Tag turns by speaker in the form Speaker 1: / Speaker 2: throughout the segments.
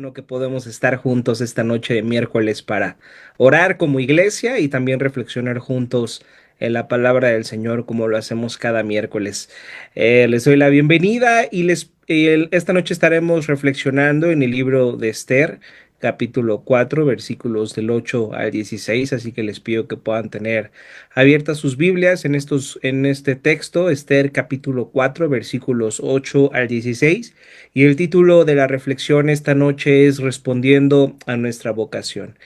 Speaker 1: bueno que podemos estar juntos esta noche de miércoles para orar como iglesia y también reflexionar juntos en la palabra del Señor como lo hacemos cada miércoles. Les doy la bienvenida y esta noche estaremos reflexionando en el libro de Esther, capítulo 4, versículos del 8 al 16, así que les pido que puedan tener abiertas sus Biblias en este texto, Esther capítulo 4, versículos 8 al 16. Y el título de la reflexión esta noche es Respondiendo a nuestra vocación.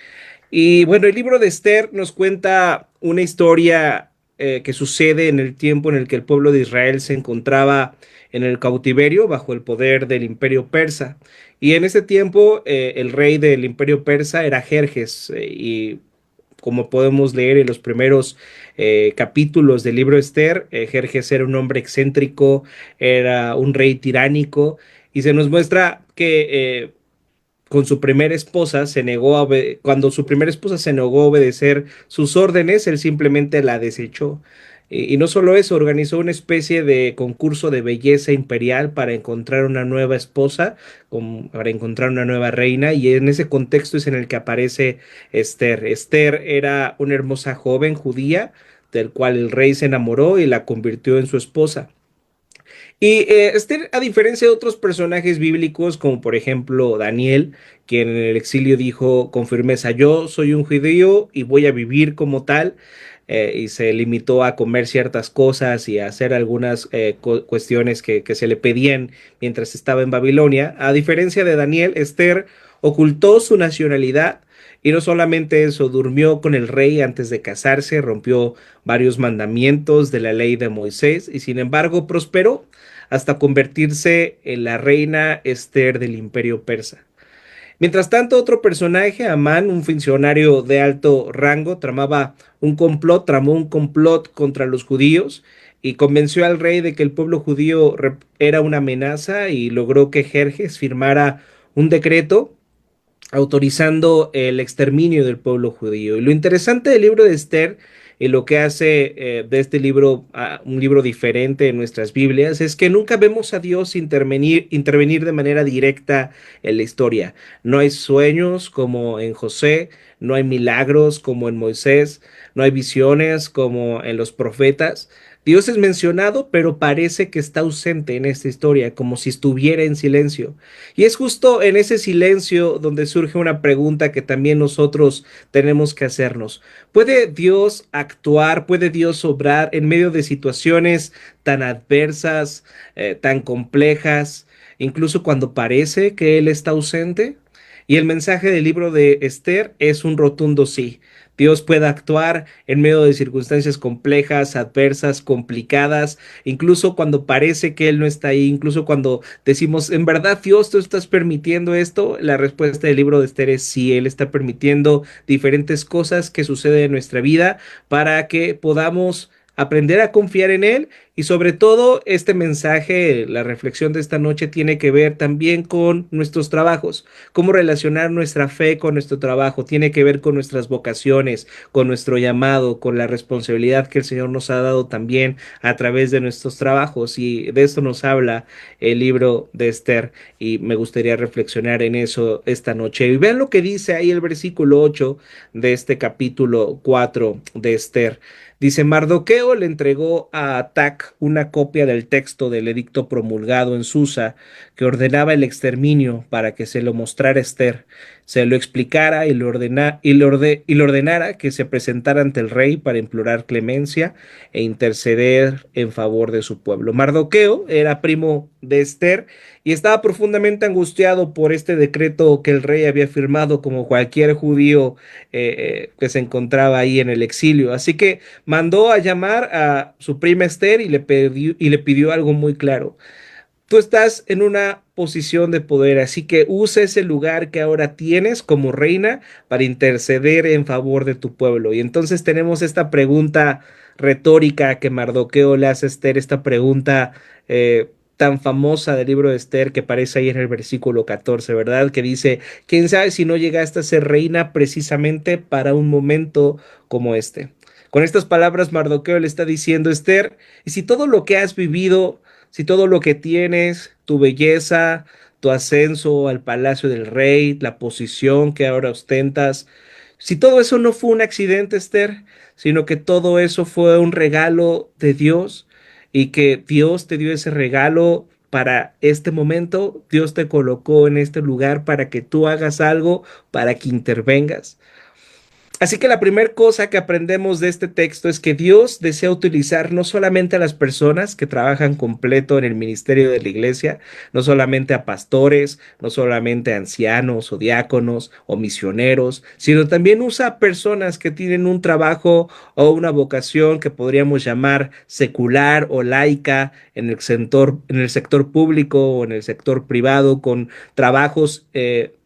Speaker 1: Y bueno, el libro de Esther nos cuenta una historia que sucede en el tiempo en el que el pueblo de Israel se encontraba en el cautiverio bajo el poder del imperio persa. Y en ese tiempo el rey del imperio persa era Jerjes, y como podemos leer en los primeros capítulos del libro Esther, Jerjes era un hombre excéntrico, era un rey tiránico, y se nos muestra que con su primera esposa cuando su primera esposa se negó a obedecer sus órdenes, él simplemente la desechó. Y no solo eso, organizó una especie de concurso de belleza imperial para encontrar una nueva esposa, para encontrar una nueva reina, y en ese contexto es en el que aparece Esther. Esther era una hermosa joven judía, del cual el rey se enamoró y la convirtió en su esposa. Y Esther, a diferencia de otros personajes bíblicos, como por ejemplo Daniel, quien en el exilio dijo con firmeza, yo soy un judío y voy a vivir como tal, y se limitó a comer ciertas cosas y a hacer algunas cuestiones que se le pedían mientras estaba en Babilonia. A diferencia de Daniel, Esther ocultó su nacionalidad. Y no solamente eso, durmió con el rey antes de casarse, rompió varios mandamientos de la ley de Moisés y sin embargo prosperó hasta convertirse en la reina Esther del imperio persa. Mientras tanto, otro personaje, Amán, un funcionario de alto rango, tramó un complot contra los judíos y convenció al rey de que el pueblo judío era una amenaza y logró que Jerjes firmara un decreto autorizando el exterminio del pueblo judío. Y lo interesante del libro de Esther y lo que hace de este libro un libro diferente en nuestras Biblias es que nunca vemos a Dios intervenir de manera directa en la historia. No hay sueños como en José, no hay milagros como en Moisés, no hay visiones como en los profetas. Dios es mencionado, pero parece que está ausente en esta historia, como si estuviera en silencio. Y es justo en ese silencio donde surge una pregunta que también nosotros tenemos que hacernos. ¿Puede Dios actuar, puede Dios obrar en medio de situaciones tan adversas, tan complejas, incluso cuando parece que Él está ausente? Y el mensaje del libro de Esther es un rotundo sí. Dios puede actuar en medio de circunstancias complejas, adversas, complicadas, incluso cuando parece que Él no está ahí, incluso cuando decimos, en verdad, Dios, tú estás permitiendo esto. La respuesta del libro de Esther es sí, Él está permitiendo diferentes cosas que suceden en nuestra vida para que podamos aprender a confiar en Él. Y sobre todo, este mensaje, la reflexión de esta noche tiene que ver también con nuestros trabajos, cómo relacionar nuestra fe con nuestro trabajo, tiene que ver con nuestras vocaciones, con nuestro llamado, con la responsabilidad que el Señor nos ha dado también a través de nuestros trabajos. Y de esto nos habla el libro de Esther y me gustaría reflexionar en eso esta noche. Y vean lo que dice ahí el versículo 8 de este capítulo 4 de Esther. Dice, Mardoqueo le entregó a Atac una copia del texto del edicto promulgado en Susa que ordenaba el exterminio para que se lo mostrara a Esther, se lo explicara y le ordenara que se presentara ante el rey para implorar clemencia e interceder en favor de su pueblo. Mardoqueo era primo de Esther y estaba profundamente angustiado por este decreto que el rey había firmado como cualquier judío que se encontraba ahí en el exilio. Así que mandó a llamar a su prima Esther y le pidió algo muy claro. Tú estás en una posición de poder, así que usa ese lugar que ahora tienes como reina para interceder en favor de tu pueblo. Y entonces tenemos esta pregunta retórica que Mardoqueo le hace a Esther, esta pregunta tan famosa del libro de Esther que aparece ahí en el versículo 14, ¿verdad? Que dice, ¿quién sabe si no llegaste a ser reina precisamente para un momento como este? Con estas palabras, Mardoqueo le está diciendo, Esther, y si todo lo que has vivido, si todo lo que tienes, tu belleza, tu ascenso al palacio del rey, la posición que ahora ostentas, si todo eso no fue un accidente, Esther, sino que todo eso fue un regalo de Dios y que Dios te dio ese regalo para este momento, Dios te colocó en este lugar para que tú hagas algo, para que intervengas. Así que la primera cosa que aprendemos de este texto es que Dios desea utilizar no solamente a las personas que trabajan completo en el ministerio de la iglesia, no solamente a pastores, no solamente a ancianos o diáconos o misioneros, sino también usa a personas que tienen un trabajo o una vocación que podríamos llamar secular o laica en el sector público o en el sector privado, con trabajos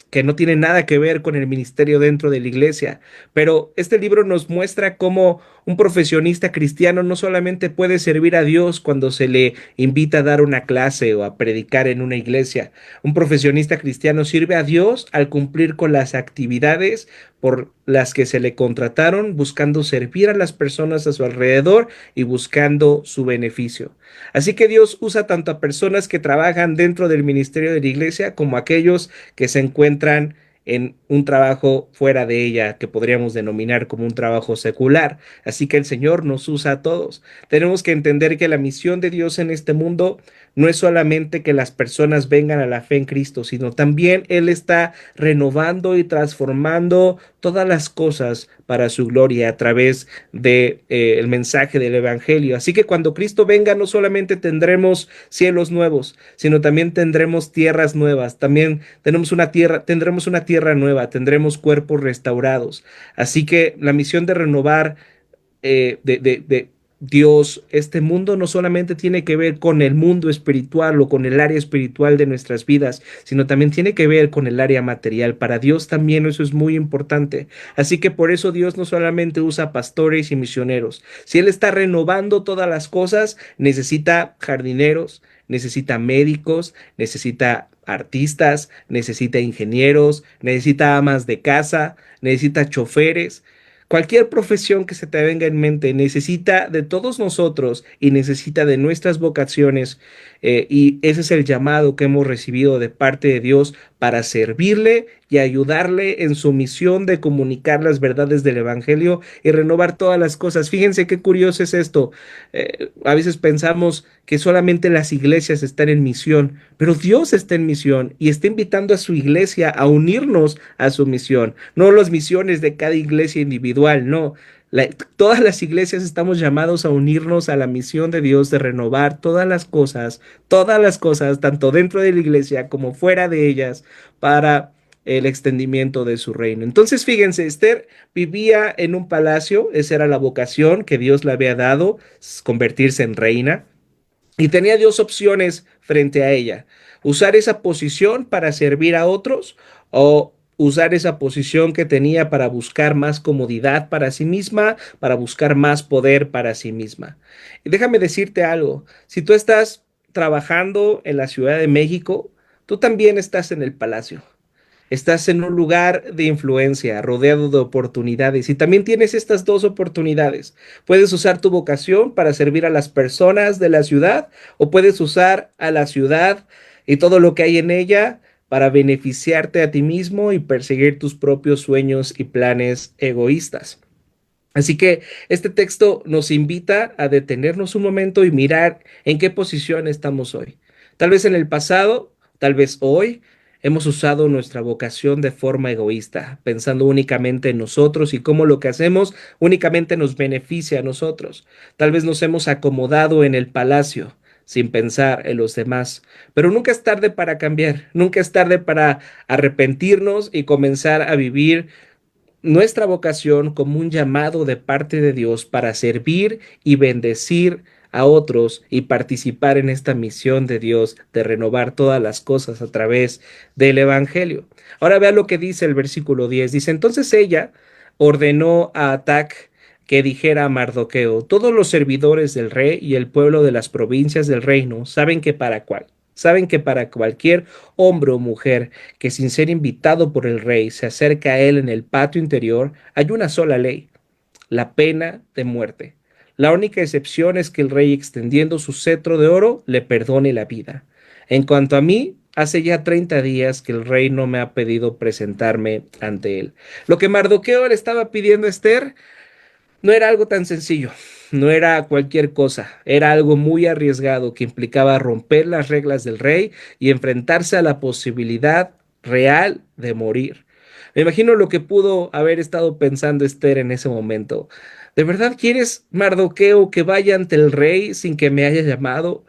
Speaker 1: que no tienen nada que ver con el ministerio dentro de la iglesia. Pero este libro nos muestra cómo un profesionista cristiano no solamente puede servir a Dios cuando se le invita a dar una clase o a predicar en una iglesia. Un profesionista cristiano sirve a Dios al cumplir con las actividades por las que se le contrataron, buscando servir a las personas a su alrededor y buscando su beneficio. Así que Dios usa tanto a personas que trabajan dentro del ministerio de la iglesia como a aquellos que se encuentran en un trabajo fuera de ella, que podríamos denominar como un trabajo secular. Así que el Señor nos usa a todos. Tenemos que entender que la misión de Dios en este mundo no es solamente que las personas vengan a la fe en Cristo, sino también Él está renovando y transformando todas las cosas para su gloria a través de el mensaje del Evangelio. Así que cuando Cristo venga, no solamente tendremos cielos nuevos, sino también tendremos tierras nuevas. También tendremos una tierra nueva, tendremos cuerpos restaurados. Así que la misión de renovar de Dios, este mundo no solamente tiene que ver con el mundo espiritual o con el área espiritual de nuestras vidas, sino también tiene que ver con el área material. Para Dios también eso es muy importante. Así que por eso Dios no solamente usa pastores y misioneros. Si Él está renovando todas las cosas, necesita jardineros, necesita médicos, necesita artistas, necesita ingenieros, necesita amas de casa, necesita choferes. Cualquier profesión que se te venga en mente necesita de todos nosotros y necesita de nuestras vocaciones, y ese es el llamado que hemos recibido de parte de Dios para servirle y ayudarle en su misión de comunicar las verdades del Evangelio y renovar todas las cosas. Fíjense qué curioso es esto. A veces pensamos que solamente las iglesias están en misión, pero Dios está en misión y está invitando a su iglesia a unirnos a su misión, no las misiones de cada iglesia individual, no. Todas las iglesias estamos llamados a unirnos a la misión de Dios de renovar todas las cosas, tanto dentro de la iglesia como fuera de ellas, para el extendimiento de su reino. Entonces, fíjense, Esther vivía en un palacio, esa era la vocación que Dios le había dado, convertirse en reina. Y tenía dos opciones frente a ella: usar esa posición para servir a otros o usar esa posición que tenía para buscar más comodidad para sí misma, para buscar más poder para sí misma. Y déjame decirte algo, si tú estás trabajando en la Ciudad de México, tú también estás en el palacio. Estás en un lugar de influencia, rodeado de oportunidades y también tienes estas dos oportunidades. Puedes usar tu vocación para servir a las personas de la ciudad o puedes usar a la ciudad y todo lo que hay en ella para beneficiarte a ti mismo y perseguir tus propios sueños y planes egoístas. Así que este texto nos invita a detenernos un momento y mirar en qué posición estamos hoy. Tal vez en el pasado, tal vez hoy, hemos usado nuestra vocación de forma egoísta, pensando únicamente en nosotros y cómo lo que hacemos únicamente nos beneficia a nosotros. Tal vez nos hemos acomodado en el palacio sin pensar en los demás. Pero nunca es tarde para cambiar, nunca es tarde para arrepentirnos y comenzar a vivir nuestra vocación como un llamado de parte de Dios para servir y bendecir a otros y participar en esta misión de Dios de renovar todas las cosas a través del Evangelio. Ahora vea lo que dice el versículo 10. Dice, entonces ella ordenó a Atac que dijera a Mardoqueo, todos los servidores del rey y el pueblo de las provincias del reino saben que para cualquier hombre o mujer que sin ser invitado por el rey se acerca a él en el patio interior, hay una sola ley: la pena de muerte. La única excepción es que el rey, extendiendo su cetro de oro, le perdone la vida. En cuanto a mí, hace ya 30 días que el rey no me ha pedido presentarme ante él. Lo que Mardoqueo le estaba pidiendo a Esther no era algo tan sencillo, no era cualquier cosa, era algo muy arriesgado que implicaba romper las reglas del rey y enfrentarse a la posibilidad real de morir. Me imagino lo que pudo haber estado pensando Esther en ese momento. ¿De verdad quieres, Mardoqueo, que vaya ante el rey sin que me haya llamado?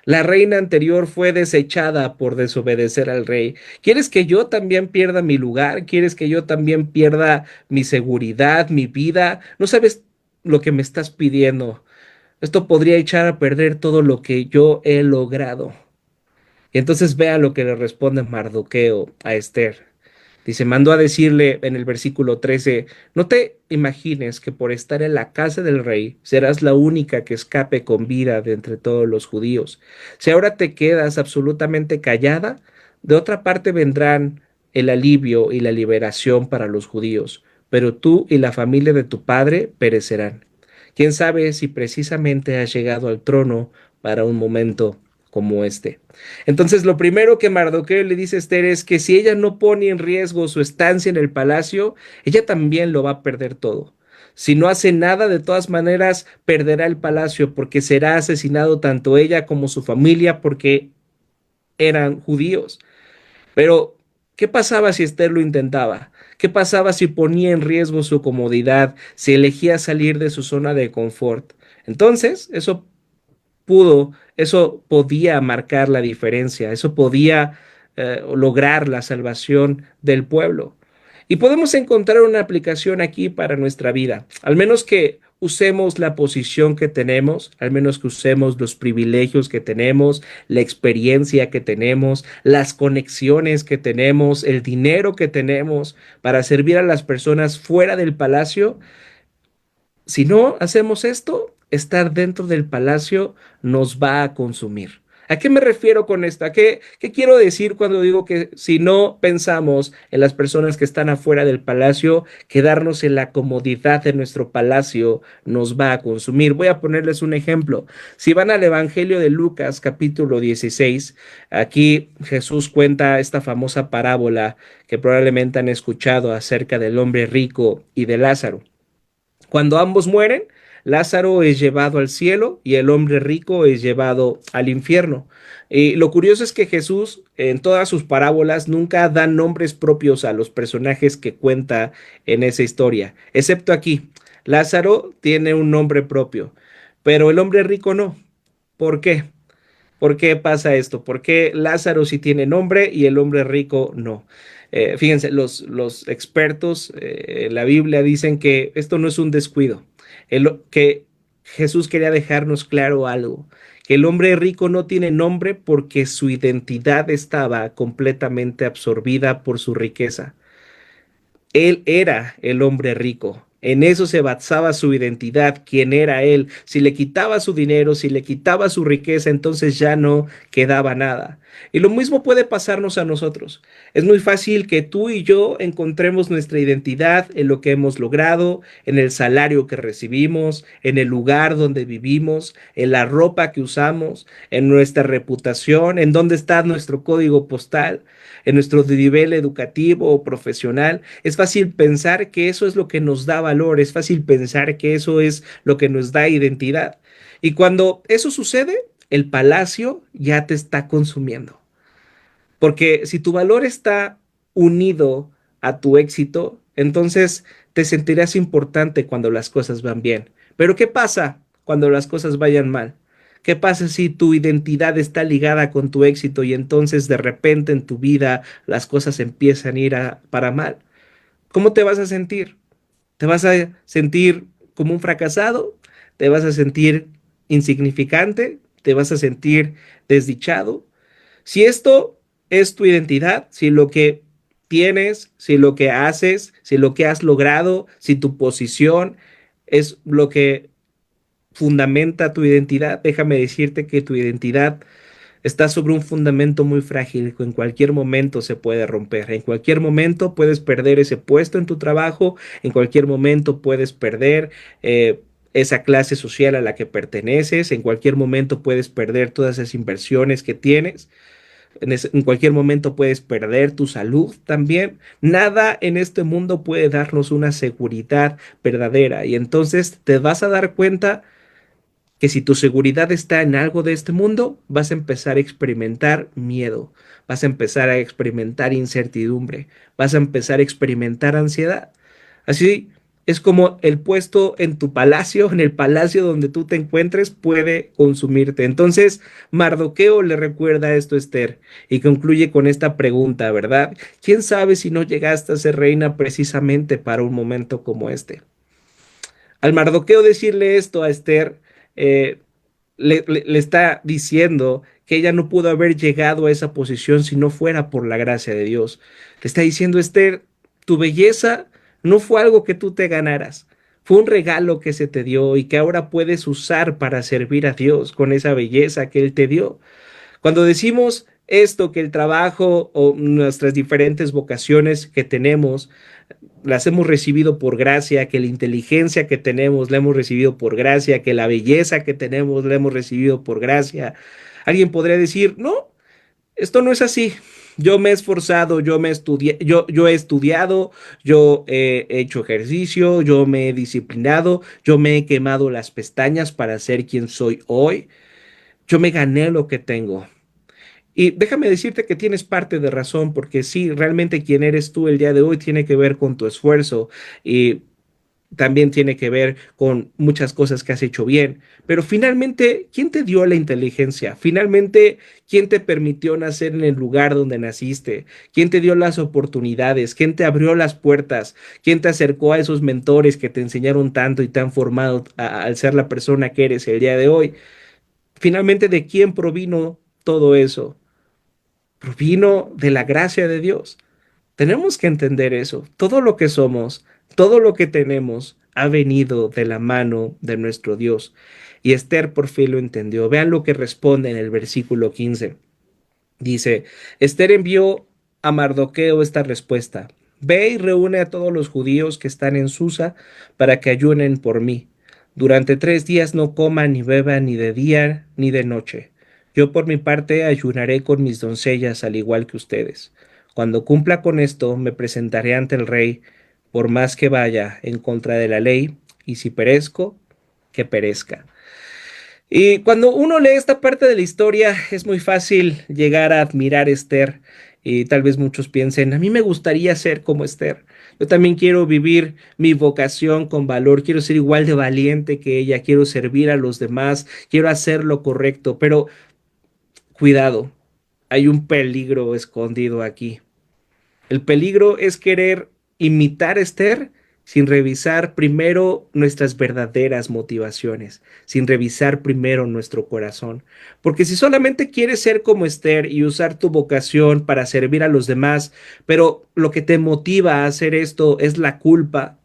Speaker 1: La reina anterior fue desechada por desobedecer al rey. ¿Quieres que yo también pierda mi lugar? ¿Quieres que yo también pierda mi seguridad, mi vida? No sabes lo que me estás pidiendo. Esto podría echar a perder todo lo que yo he logrado. Y entonces vea lo que le responde Mardoqueo a Esther. Dice, mandó a decirle en el versículo 13, no te imagines que por estar en la casa del rey serás la única que escape con vida de entre todos los judíos. Si ahora te quedas absolutamente callada, de otra parte vendrán el alivio y la liberación para los judíos, pero tú y la familia de tu padre perecerán. Quién sabe si precisamente has llegado al trono para un momento como este. Entonces, lo primero que Mardoqueo le dice a Esther es que si ella no pone en riesgo su estancia en el palacio, ella también lo va a perder todo. Si no hace nada, de todas maneras, perderá el palacio porque será asesinado tanto ella como su familia porque eran judíos. Pero, ¿qué pasaba si Esther lo intentaba? ¿Qué pasaba si ponía en riesgo su comodidad, si elegía salir de su zona de confort? Entonces, eso podía marcar la diferencia, eso podía lograr la salvación del pueblo. Y podemos encontrar una aplicación aquí para nuestra vida, al menos que usemos la posición que tenemos, al menos que usemos los privilegios que tenemos, la experiencia que tenemos, las conexiones que tenemos, el dinero que tenemos para servir a las personas fuera del palacio. Si no hacemos esto, estar dentro del palacio nos va a consumir. ¿A qué me refiero con esto? ¿Qué quiero decir cuando digo que si no pensamos en las personas que están afuera del palacio, quedarnos en la comodidad de nuestro palacio nos va a consumir? Voy a ponerles un ejemplo. Si van al Evangelio de Lucas, capítulo 16, aquí Jesús cuenta esta famosa parábola que probablemente han escuchado acerca del hombre rico y de Lázaro. Cuando ambos mueren, Lázaro es llevado al cielo y el hombre rico es llevado al infierno. Y lo curioso es que Jesús en todas sus parábolas nunca da nombres propios a los personajes que cuenta en esa historia, excepto aquí. Lázaro tiene un nombre propio, pero el hombre rico no. ¿Por qué? ¿Por qué pasa esto? ¿Por qué Lázaro sí tiene nombre y el hombre rico no? Fíjense, los expertos en la Biblia dicen que esto no es un descuido, que Jesús quería dejarnos claro algo, que el hombre rico no tiene nombre porque su identidad estaba completamente absorbida por su riqueza. Él era el hombre rico. En eso se basaba su identidad, quién era él. Si le quitaba su dinero, si le quitaba su riqueza, entonces ya no quedaba nada. Y lo mismo puede pasarnos a nosotros. Es muy fácil que tú y yo encontremos nuestra identidad en lo que hemos logrado, en el salario que recibimos, en el lugar donde vivimos, en la ropa que usamos, en nuestra reputación, en dónde está nuestro código postal, en nuestro nivel educativo o profesional. Es fácil pensar que eso es lo que nos da valor, es fácil pensar que eso es lo que nos da identidad. Y cuando eso sucede, el palacio ya te está consumiendo. Porque si tu valor está unido a tu éxito, entonces te sentirás importante cuando las cosas van bien. Pero ¿qué pasa cuando las cosas vayan mal? ¿Qué pasa si tu identidad está ligada con tu éxito y entonces de repente en tu vida las cosas empiezan a ir para mal? ¿Cómo te vas a sentir? ¿Te vas a sentir como un fracasado? ¿Te vas a sentir insignificante? ¿Te vas a sentir desdichado? Si esto es tu identidad, si lo que tienes, si lo que haces, si lo que has logrado, si tu posición es lo que fundamenta tu identidad, déjame decirte que tu identidad está sobre un fundamento muy frágil que en cualquier momento se puede romper. En cualquier momento puedes perder ese puesto en tu trabajo, en cualquier momento puedes perder esa clase social a la que perteneces, en cualquier momento puedes perder todas esas inversiones que tienes. en cualquier momento puedes perder tu salud también. Nada en este mundo puede darnos una seguridad verdadera. Y entonces te vas a dar cuenta que si tu seguridad está en algo de este mundo, vas a empezar a experimentar miedo, vas a empezar a experimentar incertidumbre, vas a empezar a experimentar ansiedad. Así es como el puesto en tu palacio, en el palacio donde tú te encuentres, puede consumirte. Entonces, Mardoqueo le recuerda esto a Esther y concluye con esta pregunta, ¿verdad? ¿Quién sabe si no llegaste a ser reina precisamente para un momento como este? Al Mardoqueo decirle esto a Esther, eh, le está diciendo que ella no pudo haber llegado a esa posición si no fuera por la gracia de Dios. Le está diciendo, Esther, tu belleza no fue algo que tú te ganaras, fue un regalo que se te dio y que ahora puedes usar para servir a Dios con esa belleza que Él te dio. Cuando decimos esto, que el trabajo o nuestras diferentes vocaciones que tenemos las hemos recibido por gracia, que la inteligencia que tenemos la hemos recibido por gracia, que la belleza que tenemos la hemos recibido por gracia. Alguien podría decir, no, esto no es así. Yo me he esforzado, yo he estudiado, yo he hecho ejercicio, yo me he disciplinado, yo me he quemado las pestañas para ser quien soy hoy. Yo me gané lo que tengo. Y déjame decirte que tienes parte de razón, porque sí, realmente quién eres tú el día de hoy tiene que ver con tu esfuerzo y también tiene que ver con muchas cosas que has hecho bien. Pero finalmente, ¿quién te dio la inteligencia? Finalmente, ¿quién te permitió nacer en el lugar donde naciste? ¿Quién te dio las oportunidades? ¿Quién te abrió las puertas? ¿Quién te acercó a esos mentores que te enseñaron tanto y te han formado al ser la persona que eres el día de hoy? Finalmente, ¿de quién provino todo eso? Provino de la gracia de Dios. Tenemos que entender eso. Todo lo que somos, todo lo que tenemos, ha venido de la mano de nuestro Dios. Y Esther por fin lo entendió. Vean lo que responde en el versículo 15. Dice, Esther envió a Mardoqueo esta respuesta. Ve y reúne a todos los judíos que están en Susa para que ayunen por mí. Durante 3 días no coman ni beban ni de día ni de noche. Yo por mi parte ayunaré con mis doncellas al igual que ustedes. Cuando cumpla con esto, me presentaré ante el rey, por más que vaya en contra de la ley, y si perezco, que perezca. Y cuando uno lee esta parte de la historia, es muy fácil llegar a admirar a Esther. Y tal vez muchos piensen, a mí me gustaría ser como Esther. Yo también quiero vivir mi vocación con valor, quiero ser igual de valiente que ella, quiero servir a los demás, quiero hacer lo correcto. Pero cuidado, hay un peligro escondido aquí. El peligro es querer imitar a Esther sin revisar primero nuestras verdaderas motivaciones, sin revisar primero nuestro corazón. Porque si solamente quieres ser como Esther y usar tu vocación para servir a los demás, pero lo que te motiva a hacer esto es la culpa,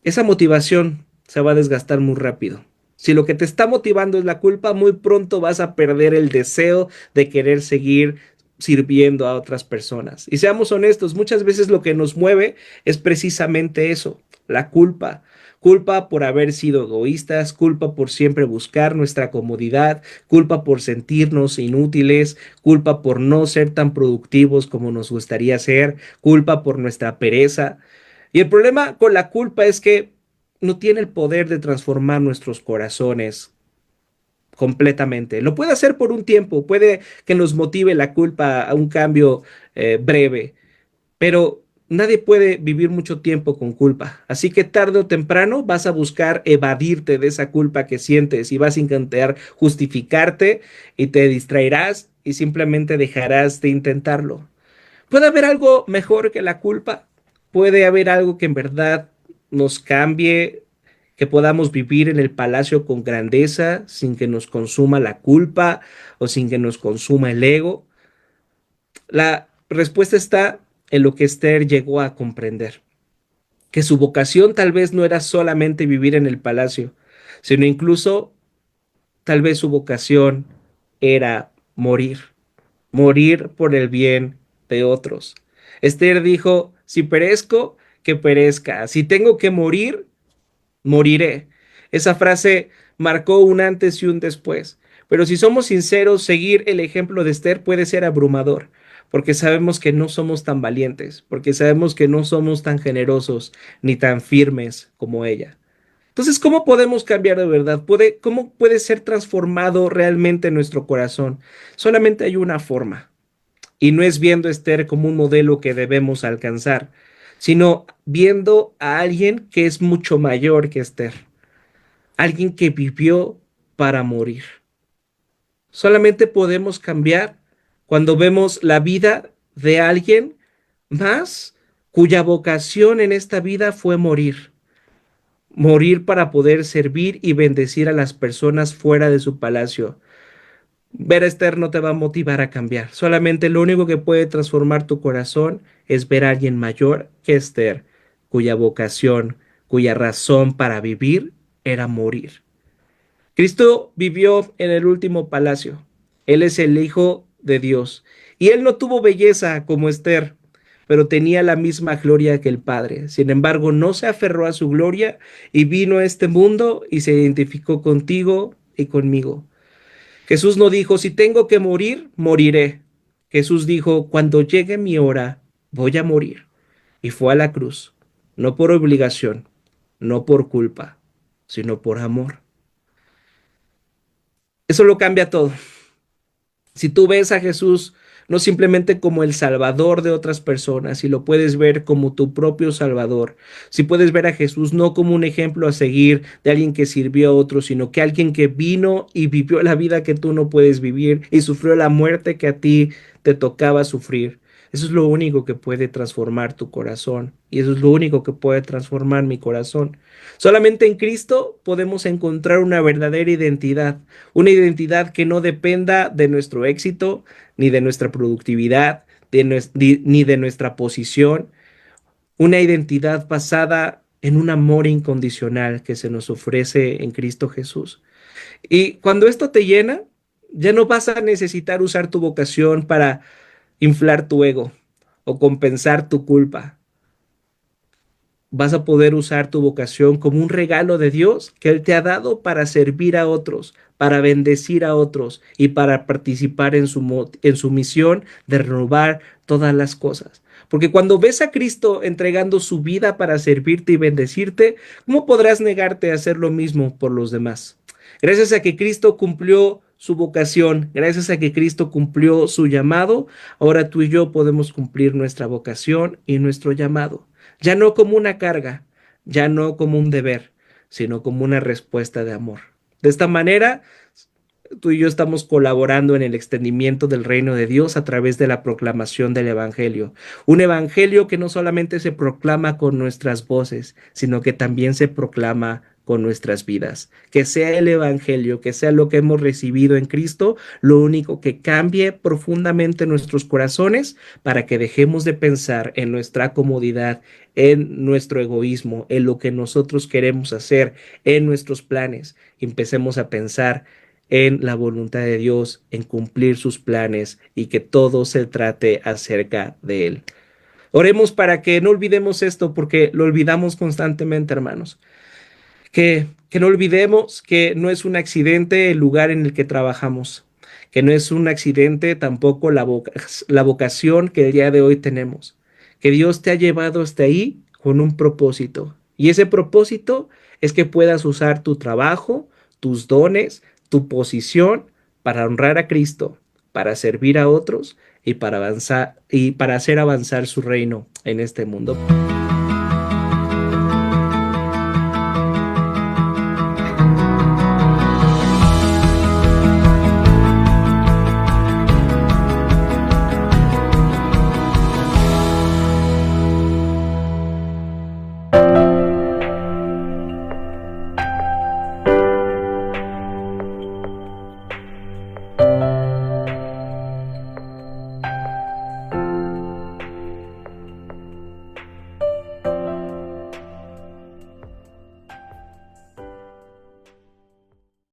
Speaker 1: esa motivación se va a desgastar muy rápido. Si lo que te está motivando es la culpa, muy pronto vas a perder el deseo de querer seguir sirviendo a otras personas. Y seamos honestos, muchas veces lo que nos mueve es precisamente eso, la culpa. Culpa por haber sido egoístas, culpa por siempre buscar nuestra comodidad, culpa por sentirnos inútiles, culpa por no ser tan productivos como nos gustaría ser, culpa por nuestra pereza. Y el problema con la culpa es que no tiene el poder de transformar nuestros corazones completamente. Lo puede hacer por un tiempo, puede que nos motive la culpa a un cambio breve, pero nadie puede vivir mucho tiempo con culpa. Así que tarde o temprano vas a buscar evadirte de esa culpa que sientes y vas a intentar justificarte y te distraerás y simplemente dejarás de intentarlo. ¿Puede haber algo mejor que la culpa? ¿Puede haber algo que en verdad nos cambie, que podamos vivir en el palacio con grandeza sin que nos consuma la culpa o sin que nos consuma el ego? La respuesta está en lo que Esther llegó a comprender, que su vocación tal vez no era solamente vivir en el palacio, sino incluso tal vez su vocación era morir, morir por el bien de otros. Esther dijo, si perezco, que perezca. Si tengo que morir, moriré. Esa frase marcó un antes y un después, Pero si somos sinceros, seguir el ejemplo de Esther puede ser abrumador, porque sabemos que no somos tan valientes, porque sabemos que no somos tan generosos ni tan firmes como ella. Entonces, ¿cómo podemos cambiar de verdad? ¿Cómo puede ser transformado realmente nuestro corazón? Solamente hay una forma, y no es viendo a Esther como un modelo que debemos alcanzar, sino viendo a alguien que es mucho mayor que Esther, alguien que vivió para morir. Solamente podemos cambiar cuando vemos la vida de alguien más cuya vocación en esta vida fue morir. Morir para poder servir y bendecir a las personas fuera de su palacio. Ver a Esther no te va a motivar a cambiar. Solamente lo único que puede transformar tu corazón es ver a alguien mayor que Esther, cuya vocación, cuya razón para vivir era morir. Cristo vivió en el último palacio. Él es el Hijo de Dios. Y él no tuvo belleza como Esther, pero tenía la misma gloria que el Padre. Sin embargo, no se aferró a su gloria y vino a este mundo y se identificó contigo y conmigo. Jesús no dijo, si tengo que morir, moriré. Jesús dijo, cuando llegue mi hora, voy a morir. Y fue a la cruz, no por obligación, no por culpa, sino por amor. Eso lo cambia todo. Si tú ves a Jesús no simplemente como el Salvador de otras personas, si lo puedes ver como tu propio Salvador, si puedes ver a Jesús no como un ejemplo a seguir de alguien que sirvió a otros, sino que alguien que vino y vivió la vida que tú no puedes vivir y sufrió la muerte que a ti te tocaba sufrir. Eso es lo único que puede transformar tu corazón y eso es lo único que puede transformar mi corazón. Solamente en Cristo podemos encontrar una identidad que no dependa de nuestro éxito, ni de nuestra productividad, ni de nuestra posición, una identidad basada en un amor incondicional que se nos ofrece en Cristo Jesús. Y cuando esto te llena, ya no vas a necesitar usar tu vocación para inflar tu ego o compensar tu culpa. Vas a poder usar tu vocación como un regalo de Dios que Él te ha dado para servir a otros, para bendecir a otros y para participar en su misión de renovar todas las cosas. Porque cuando ves a Cristo entregando su vida para servirte y bendecirte, ¿cómo podrás negarte a hacer lo mismo por los demás? Gracias a que Cristo cumplió su vocación, gracias a que Cristo cumplió su llamado, ahora tú y yo podemos cumplir nuestra vocación y nuestro llamado. Ya no como una carga, ya no como un deber, sino como una respuesta de amor. De esta manera, tú y yo estamos colaborando en el extendimiento del reino de Dios a través de la proclamación del Evangelio. Un Evangelio que no solamente se proclama con nuestras voces, sino que también se proclama con nuestras vidas. Que sea el Evangelio, que sea lo que hemos recibido en Cristo, lo único que cambie profundamente nuestros corazones para que dejemos de pensar en nuestra comodidad, en nuestro egoísmo, en lo que nosotros queremos hacer, en nuestros planes. Y empecemos a pensar en la voluntad de Dios, en cumplir sus planes y que todo se trate acerca de Él. Oremos para que no olvidemos esto porque lo olvidamos constantemente, hermanos. Que no olvidemos que no es un accidente el lugar en el que trabajamos, que no es un accidente tampoco la vocación que el día de hoy tenemos, que Dios te ha llevado hasta ahí con un propósito. Y ese propósito es que puedas usar tu trabajo, tus dones, tu posición para honrar a Cristo, para servir a otros y para avanzar y para hacer avanzar su reino en este mundo.